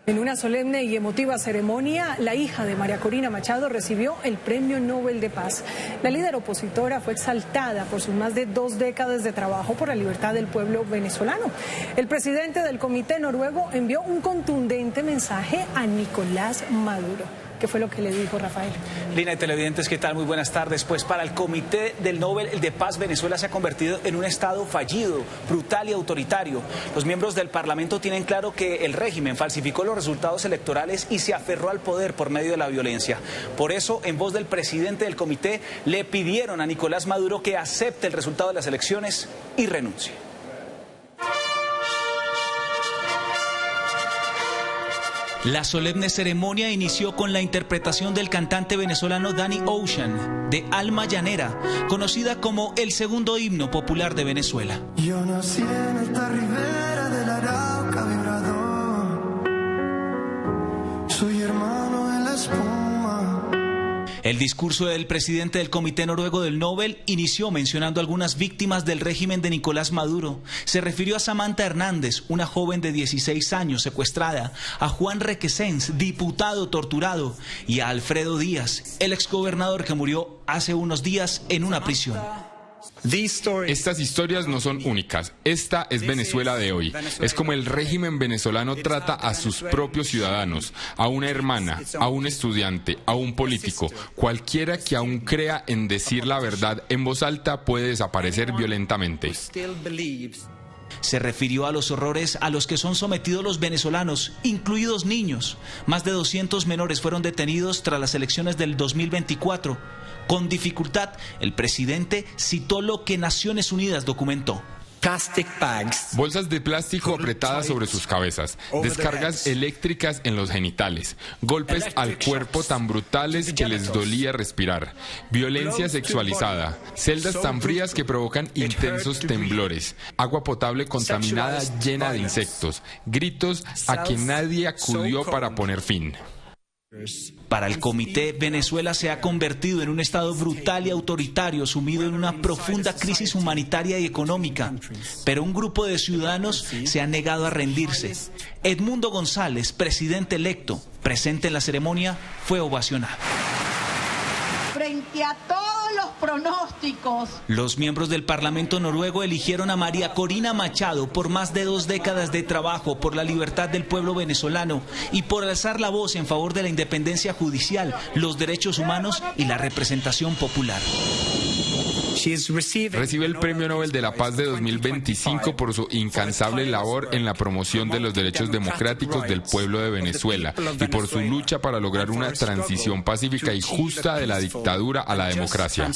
En una solemne y emotiva ceremonia, la hija de María Corina Machado recibió el Premio Nobel de Paz. La líder opositora fue exaltada por sus más de 2 décadas de trabajo por la libertad del pueblo venezolano. El presidente del Comité Noruego envió un contundente mensaje a Nicolás Maduro. ¿Qué fue lo que le dijo Rafael? Lina y televidentes, ¿qué tal? Muy buenas tardes. Pues para el Comité del Nobel de Paz, Venezuela se ha convertido en un estado fallido, brutal y autoritario. Los miembros del Parlamento tienen claro que el régimen falsificó los resultados electorales y se aferró al poder por medio de la violencia. Por eso, en voz del presidente del comité, le pidieron a Nicolás Maduro que acepte el resultado de las elecciones y renuncie. La solemne ceremonia inició con la interpretación del cantante venezolano Danny Ocean de Alma Llanera, conocida como el segundo himno popular de Venezuela. Yo nací en esta ribera del Arauca vibrador, soy hermano de la espuma. El discurso del presidente del Comité Noruego del Nobel inició mencionando algunas víctimas del régimen de Nicolás Maduro. Se refirió a Samantha Hernández, una joven de 16 años secuestrada, a Juan Requesens, diputado torturado, y a Alfredo Díaz, el exgobernador que murió hace unos días en una prisión. Estas historias no son únicas. Esta es Venezuela de hoy. Es como el régimen venezolano trata a sus propios ciudadanos, a una hermana, a un estudiante, a un político. Cualquiera que aún crea en decir la verdad en voz alta puede desaparecer violentamente. Se refirió a los horrores a los que son sometidos los venezolanos, incluidos niños. Más de 200 menores fueron detenidos tras las elecciones del 2024. Con dificultad, el presidente citó lo que Naciones Unidas documentó. Bolsas de plástico apretadas sobre sus cabezas, descargas eléctricas en los genitales, golpes al cuerpo tan brutales que les dolía respirar, violencia sexualizada, celdas tan frías que provocan intensos temblores, agua potable contaminada llena de insectos, gritos a que nadie acudió para poner fin. Para el comité, Venezuela se ha convertido en un estado brutal y autoritario, sumido en una profunda crisis humanitaria y económica. Pero un grupo de ciudadanos se ha negado a rendirse. Edmundo González, presidente electo, presente en la ceremonia, fue ovacionado. Frente a todos los pronósticos, los miembros del Parlamento noruego eligieron a María Corina Machado por más de 2 décadas de trabajo por la libertad del pueblo venezolano y por alzar la voz en favor de la independencia judicial, los derechos humanos y la representación popular. Recibe el Premio Nobel de la Paz de 2025 por su incansable labor en la promoción de los derechos democráticos del pueblo de Venezuela y por su lucha para lograr una transición pacífica y justa de la dictadura a la democracia.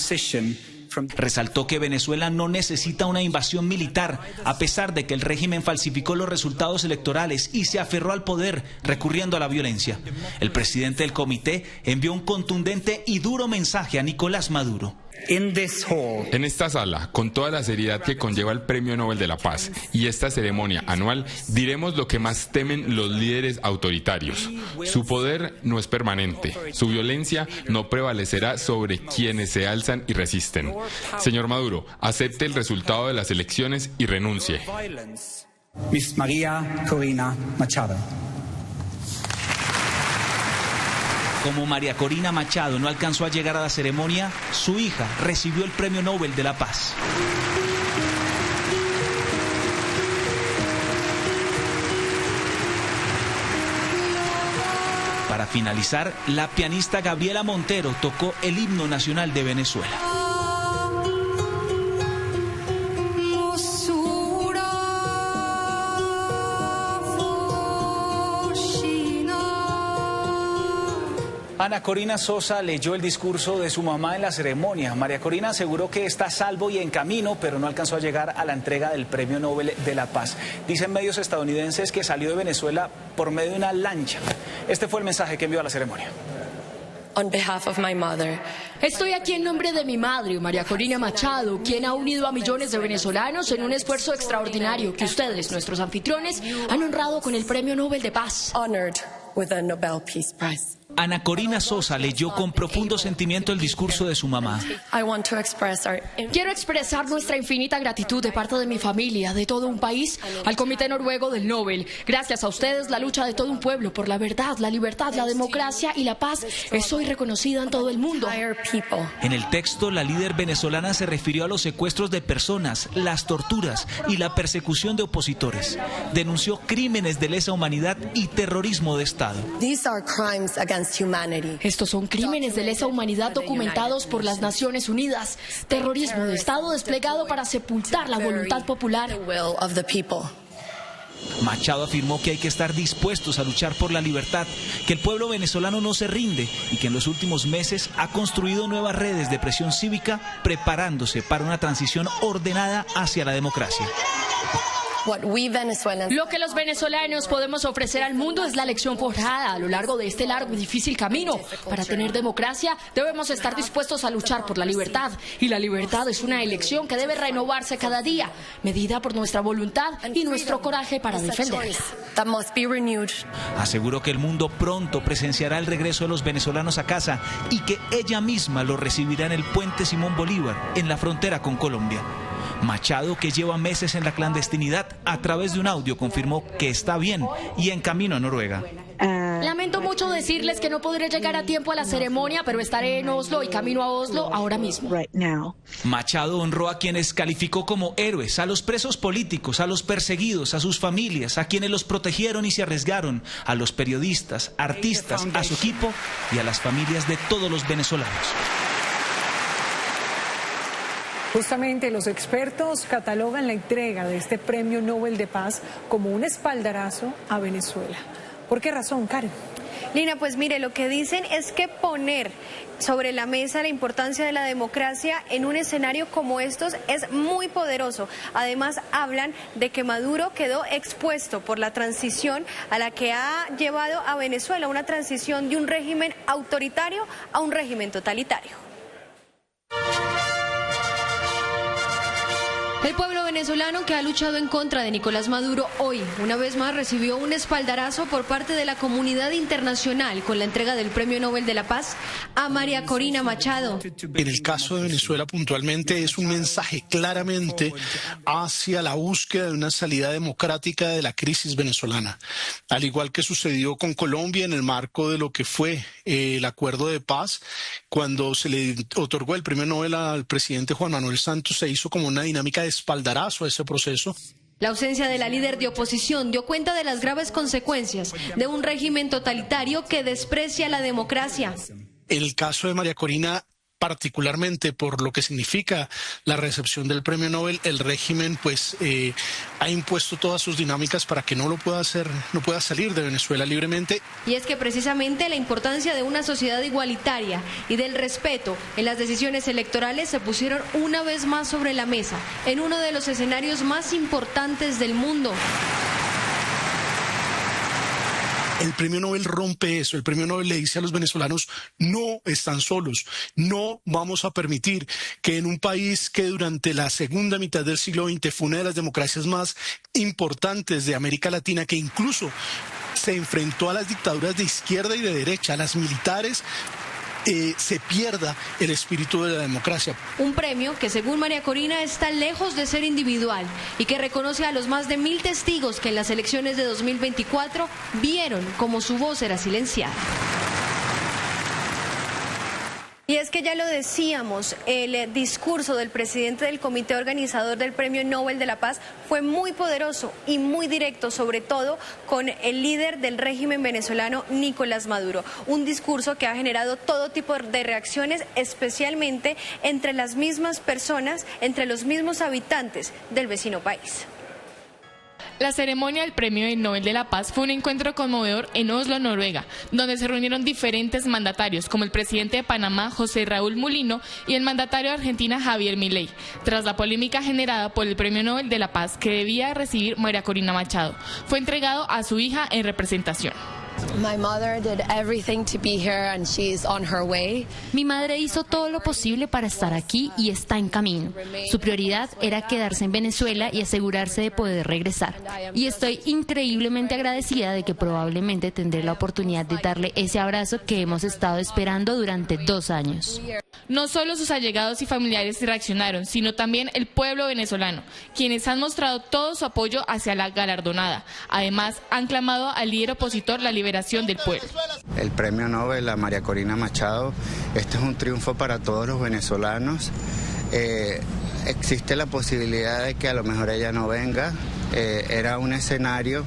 Resaltó que Venezuela no necesita una invasión militar, a pesar de que el régimen falsificó los resultados electorales y se aferró al poder, recurriendo a la violencia. El presidente del comité envió un contundente y duro mensaje a Nicolás Maduro. En esta sala, con toda la seriedad que conlleva el Premio Nobel de la Paz y esta ceremonia anual, diremos lo que más temen los líderes autoritarios. Su poder no es permanente. Su violencia no prevalecerá sobre quienes se alzan y resisten. Señor Maduro, acepte el resultado de las elecciones y renuncie. Miss María Corina Machado. Como María Corina Machado no alcanzó a llegar a la ceremonia, su hija recibió el Premio Nobel de la Paz. Para finalizar, la pianista Gabriela Montero tocó el himno nacional de Venezuela. Ana Corina Sosa leyó el discurso de su mamá en la ceremonia. María Corina aseguró que está a salvo y en camino, pero no alcanzó a llegar a la entrega del Premio Nobel de la Paz. Dicen medios estadounidenses que salió de Venezuela por medio de una lancha. Este fue el mensaje que envió a la ceremonia. On behalf of my mother. Estoy aquí en nombre de mi madre, María Corina Machado, quien ha unido a millones de venezolanos en un esfuerzo extraordinario que ustedes, nuestros anfitriones, han honrado con el Premio Nobel de Paz. Honored with the Nobel Peace Prize. Ana Corina Sosa leyó con profundo sentimiento el discurso de su mamá. Quiero expresar nuestra infinita gratitud de parte de mi familia, de todo un país, al Comité Noruego del Nobel. Gracias a ustedes, la lucha de todo un pueblo por la verdad, la libertad, la democracia y la paz es hoy reconocida en todo el mundo. En el texto, la líder venezolana se refirió a los secuestros de personas, las torturas y la persecución de opositores. Denunció crímenes de lesa humanidad y terrorismo de Estado. Estos son crímenes de lesa humanidad documentados por las Naciones Unidas, terrorismo de Estado desplegado para sepultar la voluntad popular. Machado afirmó que hay que estar dispuestos a luchar por la libertad, que el pueblo venezolano no se rinde y que en los últimos meses ha construido nuevas redes de presión cívica preparándose para una transición ordenada hacia la democracia. Lo que los venezolanos podemos ofrecer al mundo es la lección forjada a lo largo de este largo y difícil camino. Para tener democracia debemos estar dispuestos a luchar por la libertad. Y la libertad es una elección que debe renovarse cada día, medida por nuestra voluntad y nuestro coraje para defenderla. Aseguró que el mundo pronto presenciará el regreso de los venezolanos a casa y que ella misma los recibirá en el puente Simón Bolívar, en la frontera con Colombia. Machado, que lleva meses en la clandestinidad, a través de un audio confirmó que está bien y en camino a Noruega. Lamento mucho decirles que no podré llegar a tiempo a la ceremonia, pero estaré en Oslo y camino a Oslo ahora mismo. Machado honró a quienes calificó como héroes, a los presos políticos, a los perseguidos, a sus familias, a quienes los protegieron y se arriesgaron, a los periodistas, artistas, a su equipo y a las familias de todos los venezolanos. Justamente los expertos catalogan la entrega de este Premio Nobel de Paz como un espaldarazo a Venezuela. ¿Por qué razón, Karen? Lina, pues mire, lo que dicen es que poner sobre la mesa la importancia de la democracia en un escenario como estos es muy poderoso. Además, hablan de que Maduro quedó expuesto por la transición a la que ha llevado a Venezuela, una transición de un régimen autoritario a un régimen totalitario. El pueblo venezolano que ha luchado en contra de Nicolás Maduro hoy, una vez más, recibió un espaldarazo por parte de la comunidad internacional con la entrega del Premio Nobel de la Paz a María Corina Machado. En el caso de Venezuela puntualmente es un mensaje claramente hacia la búsqueda de una salida democrática de la crisis venezolana. Al igual que sucedió con Colombia en el marco de lo que fue el acuerdo de paz, cuando se le otorgó el Premio Nobel al presidente Juan Manuel Santos, se hizo como una dinámica de espaldarazo a ese proceso. La ausencia de la líder de oposición dio cuenta de las graves consecuencias de un régimen totalitario que desprecia la democracia. En el caso de María Corina, particularmente por lo que significa la recepción del Premio Nobel, el régimen ha impuesto todas sus dinámicas para que no pueda salir de Venezuela libremente. Y es que precisamente la importancia de una sociedad igualitaria y del respeto en las decisiones electorales se pusieron una vez más sobre la mesa, en uno de los escenarios más importantes del mundo. El Premio Nobel rompe eso. El Premio Nobel le dice a los venezolanos: no están solos, no vamos a permitir que en un país que durante la segunda mitad del siglo XX fue una de las democracias más importantes de América Latina, que incluso se enfrentó a las dictaduras de izquierda y de derecha, a las militares, se pierda el espíritu de la democracia. Un premio que, según María Corina, está lejos de ser individual y que reconoce a los más de 1000 testigos que en las elecciones de 2024 vieron cómo su voz era silenciada. Y es que ya lo decíamos, el discurso del presidente del comité organizador del Premio Nobel de la Paz fue muy poderoso y muy directo, sobre todo con el líder del régimen venezolano, Nicolás Maduro. Un discurso que ha generado todo tipo de reacciones, especialmente entre las mismas personas, entre los mismos habitantes del vecino país. La ceremonia del Premio Nobel de la Paz fue un encuentro conmovedor en Oslo, Noruega, donde se reunieron diferentes mandatarios, como el presidente de Panamá, José Raúl Mulino, y el mandatario de Argentina, Javier Milei, tras la polémica generada por el Premio Nobel de la Paz que debía recibir María Corina Machado. Fue entregado a su hija en representación. Mi madre hizo todo lo posible para estar aquí y está en camino. Su prioridad era quedarse en Venezuela y asegurarse de poder regresar. Y estoy increíblemente agradecida de que probablemente tendré la oportunidad de darle ese abrazo que hemos estado esperando durante 2 años. No solo sus allegados y familiares reaccionaron, sino también el pueblo venezolano, quienes han mostrado todo su apoyo hacia la galardonada. Además, han clamado al líder opositor la liberación del pueblo. El premio Nobel a María Corina Machado, este es un triunfo para todos los venezolanos. Existe la posibilidad de que a lo mejor ella no venga, era un escenario.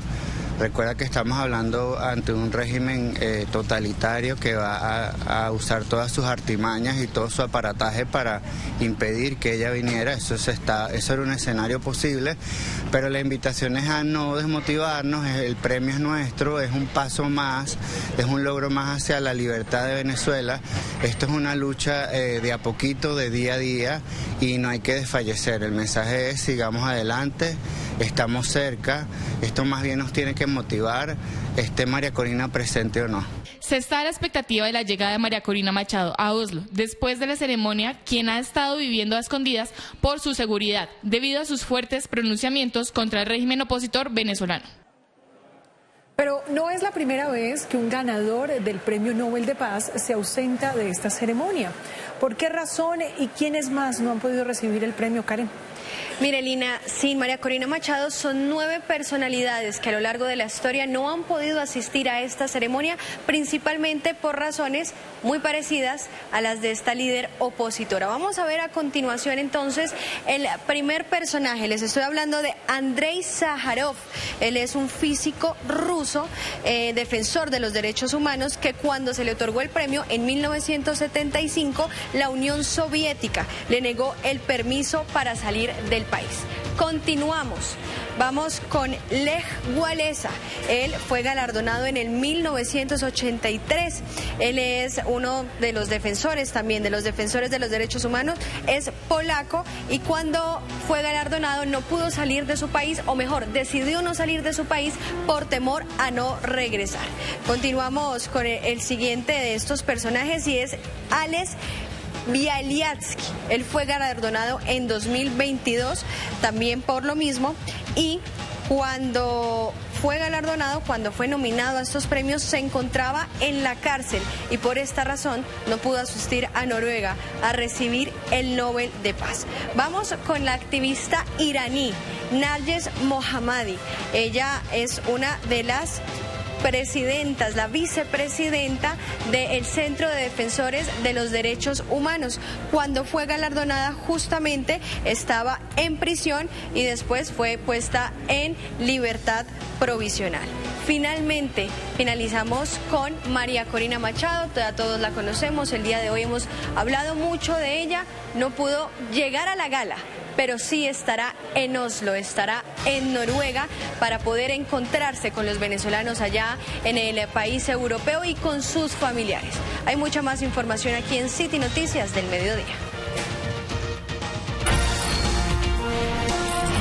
Recuerda que estamos hablando ante un régimen totalitario que va a usar todas sus artimañas y todo su aparataje para impedir que ella viniera. Eso era un escenario posible, pero la invitación es a no desmotivarnos. El premio es nuestro, es un paso más, es un logro más hacia la libertad de Venezuela. Esto es una lucha de a poquito, de día a día, y no hay que desfallecer. El mensaje es: sigamos adelante, estamos cerca. Esto más bien nos tiene que motivar, esté María Corina presente o no. Se está a la expectativa de la llegada de María Corina Machado a Oslo, después de la ceremonia, quien ha estado viviendo a escondidas por su seguridad, debido a sus fuertes pronunciamientos contra el régimen opositor venezolano. Pero no es la primera vez que un ganador del Premio Nobel de Paz se ausenta de esta ceremonia. ¿Por qué razón y quiénes más no han podido recibir el premio, Karen? Mire, Lina, sin María Corina Machado son 9 personalidades que a lo largo de la historia no han podido asistir a esta ceremonia, principalmente por razones muy parecidas a las de esta líder opositora. Vamos a ver a continuación entonces el primer personaje. Les estoy hablando de Andrei Sájarov. Él es un físico ruso, defensor de los derechos humanos, que cuando se le otorgó el premio en 1975, la Unión Soviética le negó el permiso para salir del país. Continuamos. Vamos con Lech Walesa. Él fue galardonado en el 1983. Él es uno de los defensores también, de los defensores de los derechos humanos. Es polaco y cuando fue galardonado no pudo salir de su país, o mejor, decidió no salir de su país por temor a no regresar. Continuamos con el siguiente de estos personajes y es Ales Bialyatsky. Él fue galardonado en 2022 también por lo mismo, y cuando fue galardonado, cuando fue nominado a estos premios, se encontraba en la cárcel y por esta razón no pudo asistir a Noruega a recibir el Nobel de Paz. Vamos con la activista iraní Narges Mohammadi. Ella es una de las presidentas, la vicepresidenta del Centro de Defensores de los Derechos Humanos. Cuando fue galardonada, justamente estaba en prisión y después fue puesta en libertad provisional. Finalmente, finalizamos con María Corina Machado. Ya todos la conocemos, el día de hoy hemos hablado mucho de ella. No pudo llegar a la gala, pero sí estará en Oslo, estará en Noruega para poder encontrarse con los venezolanos allá en el país europeo y con sus familiares. Hay mucha más información aquí en City Noticias del Mediodía.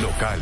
Local.